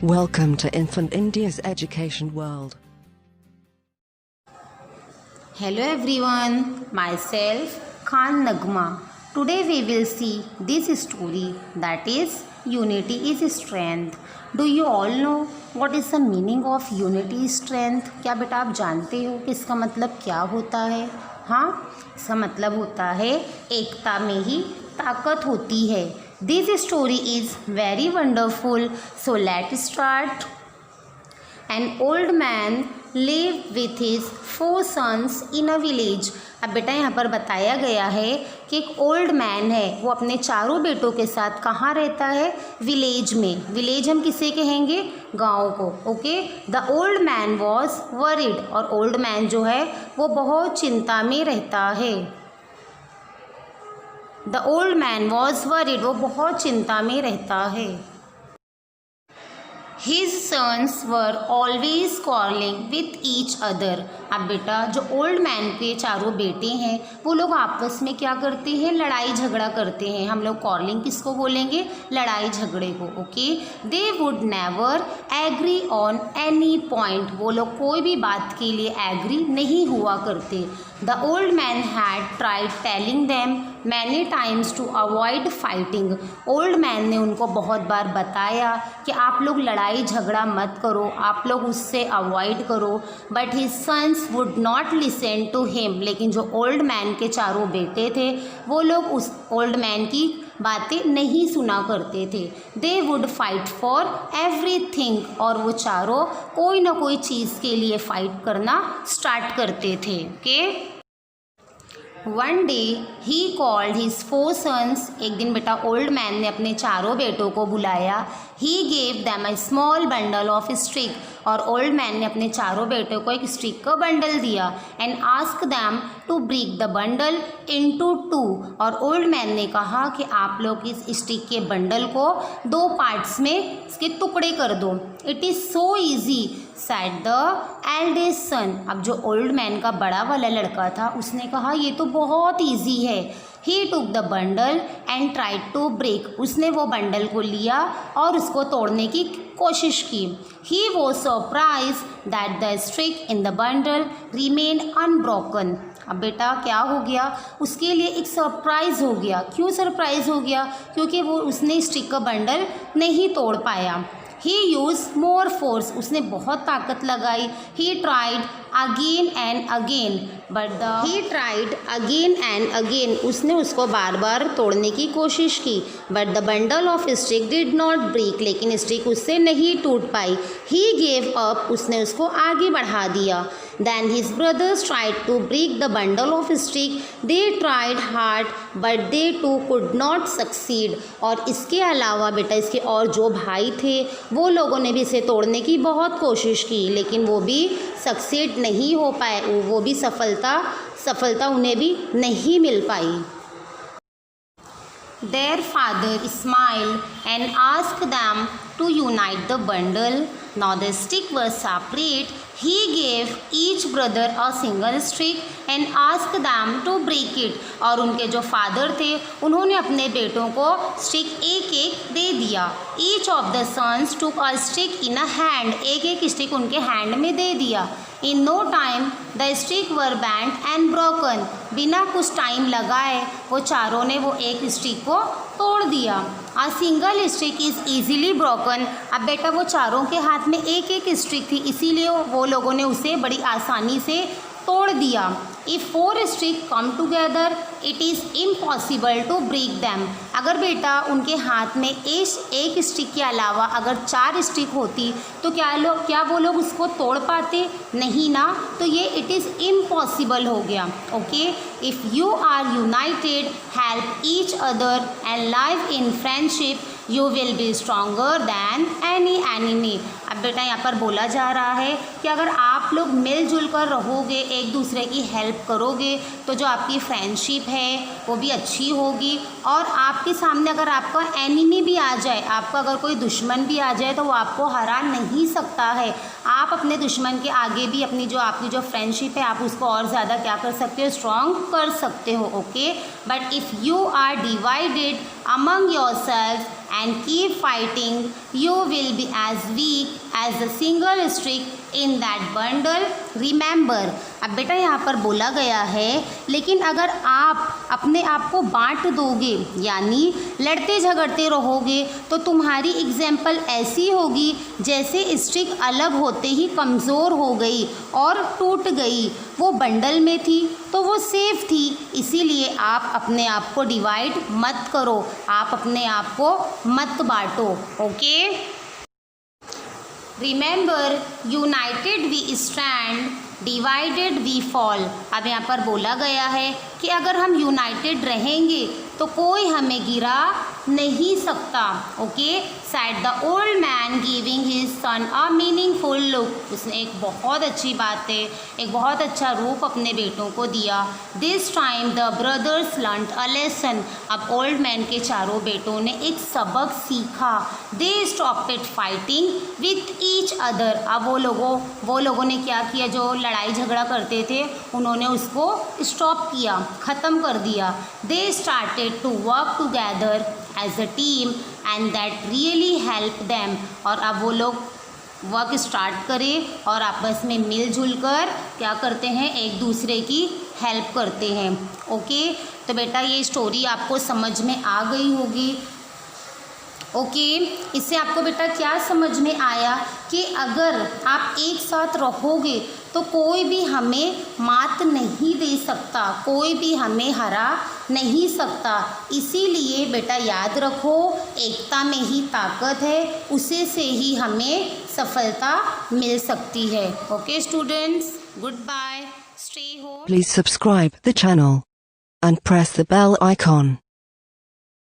Welcome to Infant India's Education World. Hello everyone, myself Khan Nagma. Today we will see this story, that is Unity is Strength. Do you all know what is the meaning of unity is strength? क्या बेटा आप जानते हो कि इसका मतलब क्या होता है? हाँ, इसका मतलब होता है एकता में ही ताकत होती है. This story is very wonderful. So let's start. An old man lived with his 4 sons in a village. अब बेटा यहाँ पर बताया गया है कि एक ओल्ड मैन है, वो अपने चारों बेटों के साथ कहाँ रहता है? विलेज में. विलेज हम किसे कहेंगे? गाँव को. Okay. The old man was worried. और ओल्ड मैन जो है वो बहुत चिंता में रहता है. The old man was worried. वो बहुत चिंता में रहता है. His sons were always quarreling with each other. अब बेटा जो ओल्ड मैन के चारों बेटे हैं वो लोग आपस में क्या करते हैं? लड़ाई झगड़ा करते हैं. हम लोग कॉर्लिंग किसको बोलेंगे? लड़ाई झगड़े को. Okay. They would never agree on any point. वो लोग कोई भी बात के लिए एग्री नहीं हुआ करते. The old man had tried telling them many times to avoid fighting. Old man ने उनको बहुत बार बताया कि आप लोग लड़ाई झगड़ा मत करो, आप लोग उससे अवॉइड करो. But his sons would not listen to him. लेकिन जो ओल्ड मैन के चारों बेटे थे वो लोग उस ओल्ड मैन की बातें नहीं सुना करते थे. They would fight for everything. और वो चारों कोई ना कोई चीज़ के लिए फाइट करना स्टार्ट करते थे. Okay. One day he called his 4 sons. एक दिन बेटा ओल्ड मैन ने अपने चारों बेटों को बुलाया. He gave them a small bundle of stick. और ओल्ड मैन ने अपने चारों बेटों को एक स्टिक का बंडल दिया. And ask them to break the bundle into 2. और ओल्ड मैन ने कहा कि आप लोग इस स्टिक के बंडल को 2 पार्ट्स में इसके टुकड़े कर दो. It is so easy sad the eldest son. अब जो ओल्ड मैन का बड़ा वाला लड़का था उसने कहा ये तो बहुत ईजी है. He took the bundle and tried to break. उसने वो बंडल को लिया और उसको तोड़ने की कोशिश की. He was surprise that the stick in the bundle remain unbroken. अब बेटा क्या हो गया? उसके लिए एक सरप्राइज़ हो गया. क्यों सरप्राइज़ हो गया? क्योंकि वो उसने स्टिक का बंडल नहीं तोड़ पाया. He use more force. उसने बहुत ताकत लगाई. He tried again and again उसने उसको बार बार तोड़ने की कोशिश की. But the bundle of stick did not break. लेकिन स्टिक उससे नहीं टूट पाई. He gave up. उसने उसको आगे बढ़ा दिया. Then his brothers tried to break the bundle of stick. They tried hard, but they too could not succeed. और इसके अलावा बेटा इसके और जो भाई थे वो लोगों ने भी इसे तोड़ने की बहुत कोशिश की, लेकिन वो भी सक्सीड नहीं हो पाए. वो भी सफलता उन्हें भी नहीं मिल पाई. Their father smiled and asked them to unite the bundle. Now the stick was separate. He gave each brother a single stick and asked them to break it. और उनके जो फादर थे उन्होंने अपने बेटों को स्टिक एक एक दे दिया. Each of the sons took a stick in a hand. एक एक स्टिक उनके हैंड में दे दिया. In no time the stick were bent and broken. बिना कुछ टाइम लगाए वो चारों ने वो एक स्टिक को तोड़ दिया. A single stick is easily broken. अब बेटा वो चारों के हाथ में एक एक स्टिक थी, इसीलिए वो लोगों ने उसे बड़ी आसानी से तोड़ दिया. If 4 sticks come together, it is impossible to break them. अगर बेटा उनके हाथ में एक स्टिक के अलावा अगर 4 स्टिक होती तो क्या वो लोग उसको तोड़ पाते? नहीं ना. तो ये इट इज़ इम्पॉसिबल हो गया. Okay. If you are united, help each other and live in friendship, you will be stronger than any enemy. अब बेटा यहाँ पर बोला जा रहा है कि अगर आप लोग मिलजुल कर रहोगे, एक दूसरे की हेल्प करोगे, तो जो आपकी फ्रेंडशिप है वो भी अच्छी होगी. और आपके सामने अगर आपका एनिमी भी आ जाए, आपका अगर कोई दुश्मन भी आ जाए तो वो आपको हरा नहीं सकता है. आप अपने दुश्मन के आगे भी आपकी जो फ्रेंडशिप है आप उसको और ज़्यादा क्या कर सकते हो? स्ट्रॉन्ग कर सकते हो. Okay. But if you are divided among yourself and keep fighting, you will be as weak as a single stick in that bundle. Remember, अब बेटा यहाँ पर बोला गया है, लेकिन अगर आप अपने आप को बांट दोगे यानी लड़ते झगड़ते रहोगे तो तुम्हारी एग्जाम्पल ऐसी होगी जैसे स्टिक अलग होते ही कमज़ोर हो गई और टूट गई। वो बंडल में थी तो वो सेफ थी, इसीलिए आप अपने आप को डिवाइड मत करो, आप अपने आप को मत बांटो। Okay, remember, united we stand, divided we fall. अब यहाँ पर बोला गया है कि अगर हम यूनाइटेड रहेंगे तो कोई हमें गिरा नहीं सकता। Okay, said the old man giving his son a meaningful look। उसने एक बहुत अच्छी बात है, एक बहुत अच्छा रूप अपने बेटों को दिया। This time the brothers learnt a lesson। अब ओल्ड मैन के चारों बेटों ने एक सबक सीखा। They stopped fighting with each other। अब वो लोगों ने क्या किया, जो लड़ाई झगड़ा करते थे उन्होंने उसको स्टॉप किया, ख़त्म कर दिया। They started to work together as a team and that really helped them। और अब वो लोग वर्क स्टार्ट करें और आपस में मिलजुल कर क्या करते हैं, एक दूसरे की हेल्प करते हैं। ओके, तो बेटा ये स्टोरी आपको समझ में आ गई होगी। ओके, इससे आपको बेटा क्या समझ में आया कि अगर आप एक साथ रहोगे तो कोई भी हमें मात नहीं दे सकता, कोई भी हमें हरा नहीं सकता। इसीलिए बेटा याद रखो, एकता में ही ताकत है, उसे से ही हमें सफलता मिल सकती है। Okay students, goodbye, stay home. Please subscribe the channel and press the bell icon.